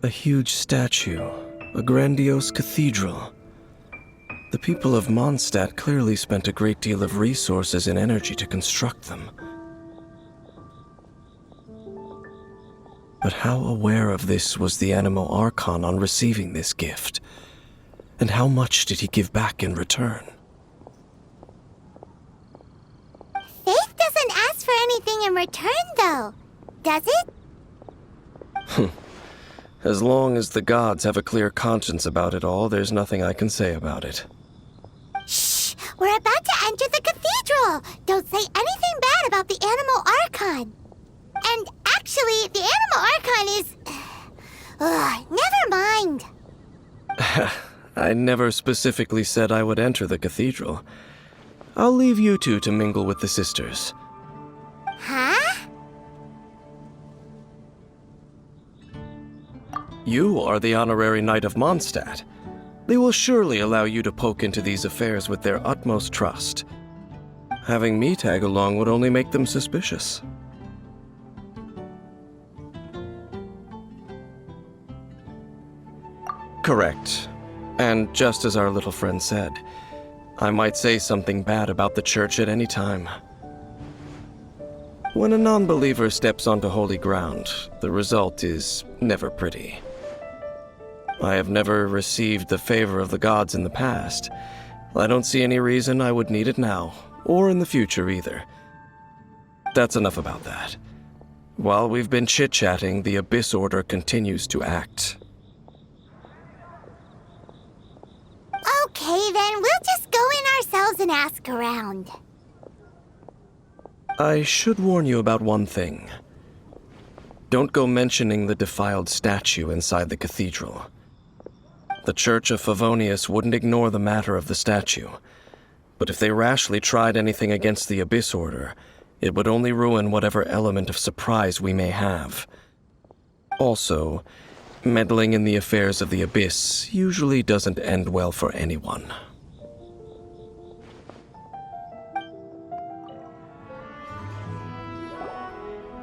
A huge statue, a grandiose cathedral. The people of Mondstadt clearly spent a great deal of resources and energy to construct them. But how aware of this was the Animo Archon on receiving this gift? And how much did he give back in return? Faith doesn't ask for anything in return, though, does it? As long as the gods have a clear conscience about it all, there's nothing I can say about it. Shh! We're about to enter the cathedral! Don't say anything bad about the Animo Archon! And actually, the Animo Archon is... never mind! I never specifically said I would enter the cathedral. I'll leave you two to mingle with the sisters. Huh? You are the honorary knight of Mondstadt. They will surely allow you to poke into these affairs with their utmost trust. Having me tag along would only make them suspicious. Correct. And just as our little friend said, I might say something bad about the church at any time. When a non-believer steps onto holy ground, the result is never pretty. I have never received the favor of the gods in the past. I don't see any reason I would need it now, or in the future either. That's enough about that. While we've been chit-chatting, the Abyss Order continues to act. Okay, then we'll just go in ourselves and ask around. I should warn you about one thing. Don't go mentioning the defiled statue inside the cathedral. The Church of Favonius wouldn't ignore the matter of the statue, but if they rashly tried anything against the Abyss Order, it would only ruin whatever element of surprise we may have. Also, meddling in the affairs of the Abyss usually doesn't end well for anyone.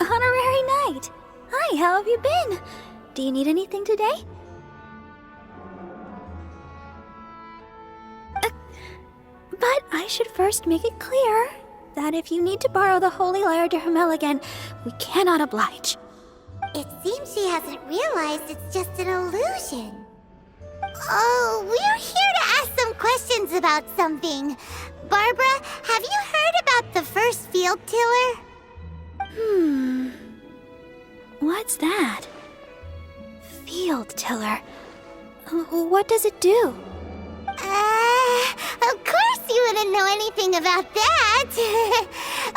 Honorary Knight! Hi, how have you been? Do you need anything today? But I should first make it clear that if you need to borrow the Holy Lyre de Hermel again, we cannot oblige. It seems she hasn't realized it's just an illusion. Oh, we're here to ask some questions about something. Barbara, have you heard about the first field tiller? What's that? Field tiller. What does it do? Of course you wouldn't know anything about that.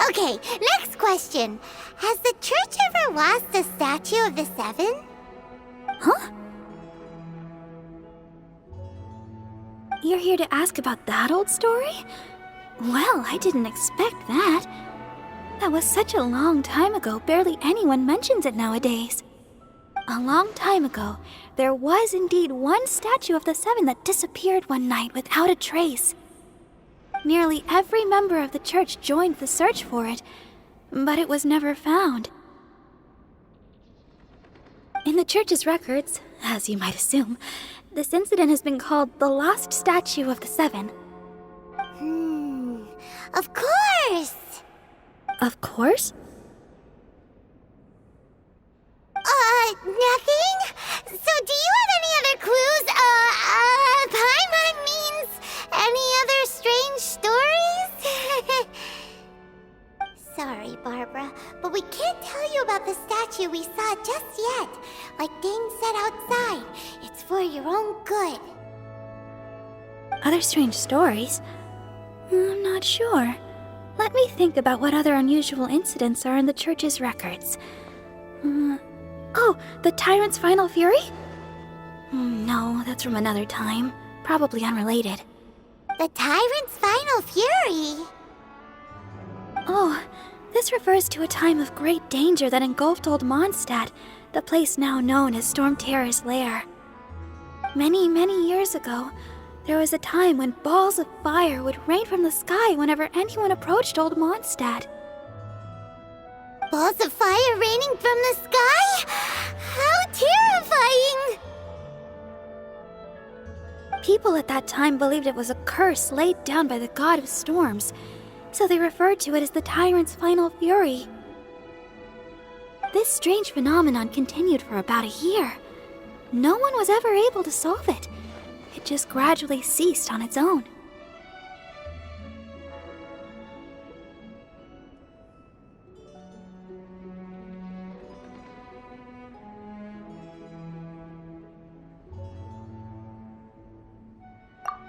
Okay, next question. Has the church ever lost a statue of the Seven? Huh? You're here to ask about that old story? Well, I didn't expect that. That was such a long time ago, barely anyone mentions it nowadays. A long time ago, there was indeed one statue of the Seven that disappeared one night without a trace. Nearly every member of the church joined the search for it, but it was never found. In the church's records, as you might assume, this incident has been called the Lost Statue of the Seven. Of course! Of course? Nothing? So do you have any other clues? Paimon means any other strange stories? Sorry, Barbara, but we can't tell you about the statue we saw just yet. Like Dain said outside, it's for your own good. Other strange stories? I'm not sure. Let me think about what other unusual incidents are in the church's records. Oh, the Tyrant's Final Fury? No, that's from another time. Probably unrelated. The Tyrant's Final Fury? Oh, this refers to a time of great danger that engulfed old Mondstadt, the place now known as Storm Terror's lair. Many, many years ago, there was a time when balls of fire would rain from the sky whenever anyone approached old Mondstadt. Balls of fire raining from the sky? How terrifying! People at that time believed it was a curse laid down by the god of storms, so they referred to it as the tyrant's final fury. This strange phenomenon continued for about a year. No one was ever able to solve it. It just gradually ceased on its own.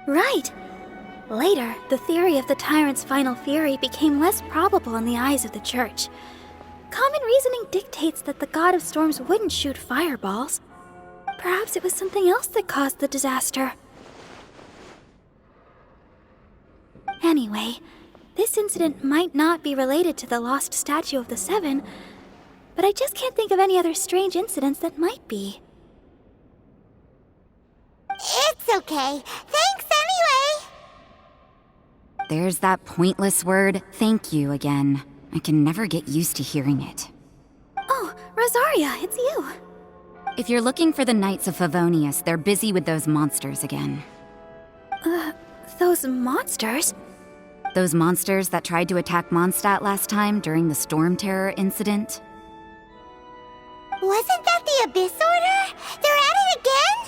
Right. Later, the theory of the tyrant's final fury became less probable in the eyes of the church. Common reasoning dictates that the god of storms wouldn't shoot fireballs. Perhaps it was something else that caused the disaster. Anyway, this incident might not be related to the lost statue of the Seven, but I just can't think of any other strange incidents that might be. It's okay. Thanks anyway! There's that pointless word, thank you, again. I can never get used to hearing it. Oh, Rosaria, it's you. If you're looking for the Knights of Favonius, they're busy with those monsters again. Those monsters? Those monsters that tried to attack Mondstadt last time during the Storm Terror incident? Wasn't that the Abyss Order? They're at it again?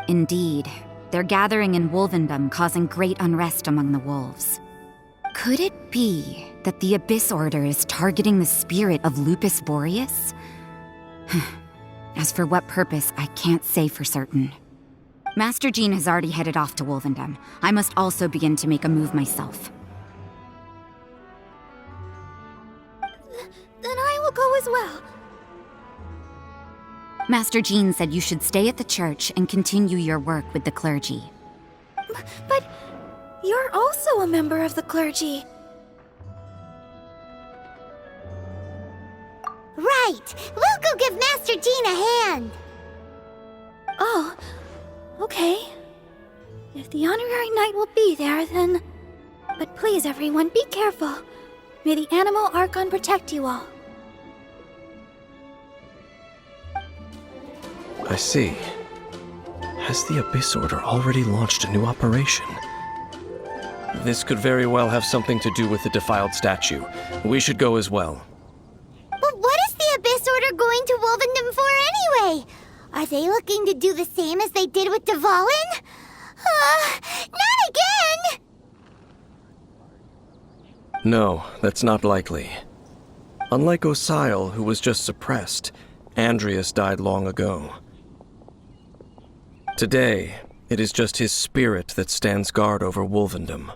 Indeed. They're gathering in Wolvendom, causing great unrest among the wolves. Could it be that the Abyss Order is targeting the spirit of Lupus Boreas? As for what purpose, I can't say for certain. Master Jean has already headed off to Wolvendom. I must also begin to make a move myself. Then I will go as well. Master Jean said you should stay at the church and continue your work with the clergy. But you're also a member of the clergy. Right! We'll go give Master Jean a hand! Oh, okay. If the honorary knight will be there, then... But please, everyone, be careful. May the Animal Archon protect you all. I see. Has the Abyss Order already launched a new operation? This could very well have something to do with the defiled statue. We should go as well. But what is the Abyss Order going to Wolvendom for anyway? Are they looking to do the same as they did with Dvalin? Not again! No, that's not likely. Unlike Osile, who was just suppressed, Andreas died long ago. Today, it is just his spirit that stands guard over Wolvendom.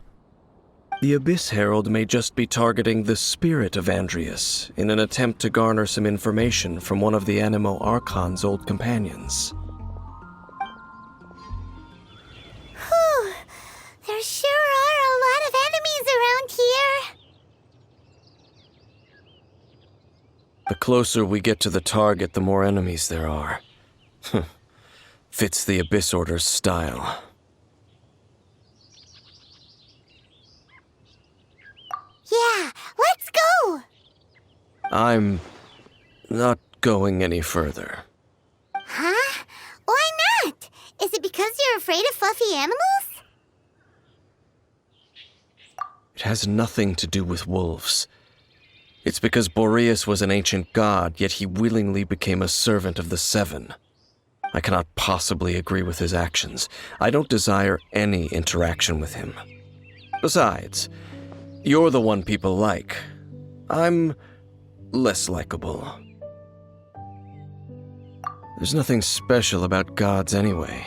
The Abyss Herald may just be targeting the spirit of Andreas in an attempt to garner some information from one of the Animo Archon's old companions. Whew. There sure are a lot of enemies around here. The closer we get to the target, the more enemies there are. Fits the Abyss Order's style. Yeah, let's go! I'm not going any further. Huh? Why not? Is it because you're afraid of fluffy animals? It has nothing to do with wolves. It's because Boreas was an ancient god, yet he willingly became a servant of the Seven. I cannot possibly agree with his actions. I don't desire any interaction with him. Besides, you're the one people like. I'm less likable. There's nothing special about gods anyway.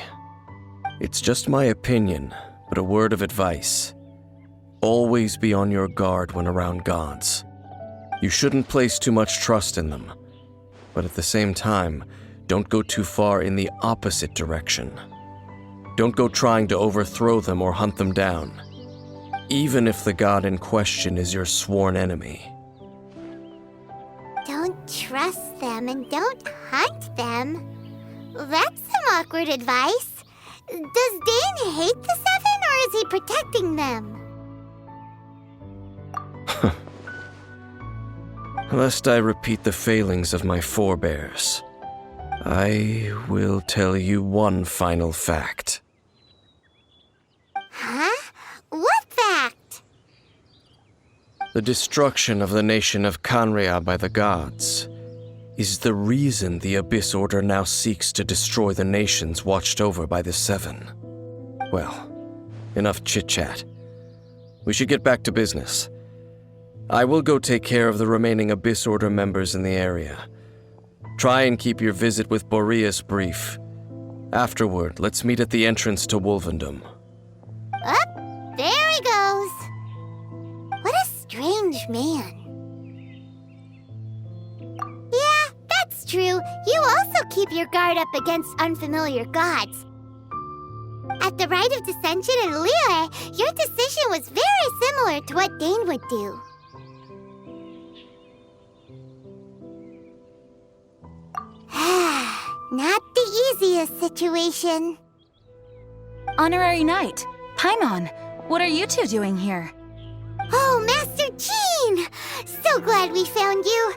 It's just my opinion, but a word of advice. Always be on your guard when around gods. You shouldn't place too much trust in them, but at the same time, don't go too far in the opposite direction. Don't go trying to overthrow them or hunt them down, even if the god in question is your sworn enemy. Don't trust them and don't hunt them. That's some awkward advice. Does Dain hate the Seven, or is he protecting them? Lest I repeat the failings of my forebears, I will tell you one final fact. Huh? What fact? The destruction of the nation of Khaenri'ah by the gods is the reason the Abyss Order now seeks to destroy the nations watched over by the Seven. Well, enough chit-chat. We should get back to business. I will go take care of the remaining Abyss Order members in the area. Try and keep your visit with Boreas brief. Afterward, let's meet at the entrance to Wolvendom. Up, there he goes. What a strange man. Yeah, that's true. You also keep your guard up against unfamiliar gods. At the Rite of Dissension in Liyue, your decision was very similar to what Dain would do. Not the easiest situation. Honorary Knight, Paimon, what are you two doing here? Oh, Master Jean! So glad we found you.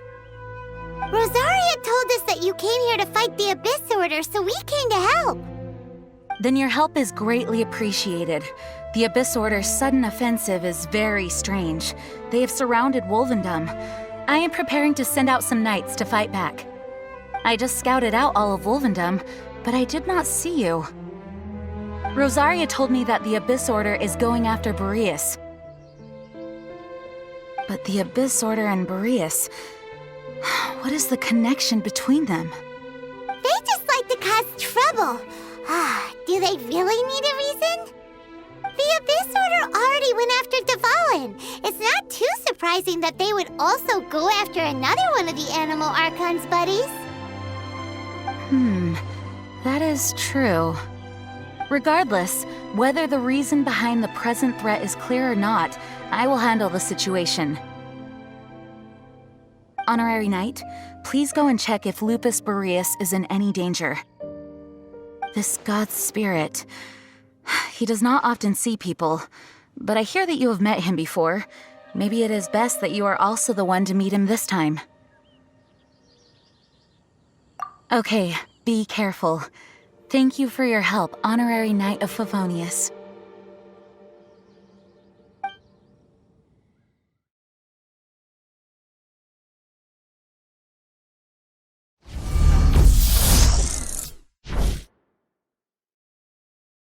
Rosaria told us that you came here to fight the Abyss Order, so we came to help. Then your help is greatly appreciated. The Abyss Order's sudden offensive is very strange. They have surrounded Wolvendom. I am preparing to send out some knights to fight back. I just scouted out all of Wolvendom, but I did not see you. Rosaria told me that the Abyss Order is going after Boreas. But the Abyss Order and Boreas... what is the connection between them? They just like to cause trouble. Do they really need a reason? The Abyss Order already went after Dvalin. It's not too surprising that they would also go after another one of the Animal Archon's buddies. That is true. Regardless, whether the reason behind the present threat is clear or not, I will handle the situation. Honorary Knight, please go and check if Lupus Boreas is in any danger. This god's spirit... he does not often see people, but I hear that you have met him before. Maybe it is best that you are also the one to meet him this time. Okay, be careful. Thank you for your help, Honorary Knight of Favonius.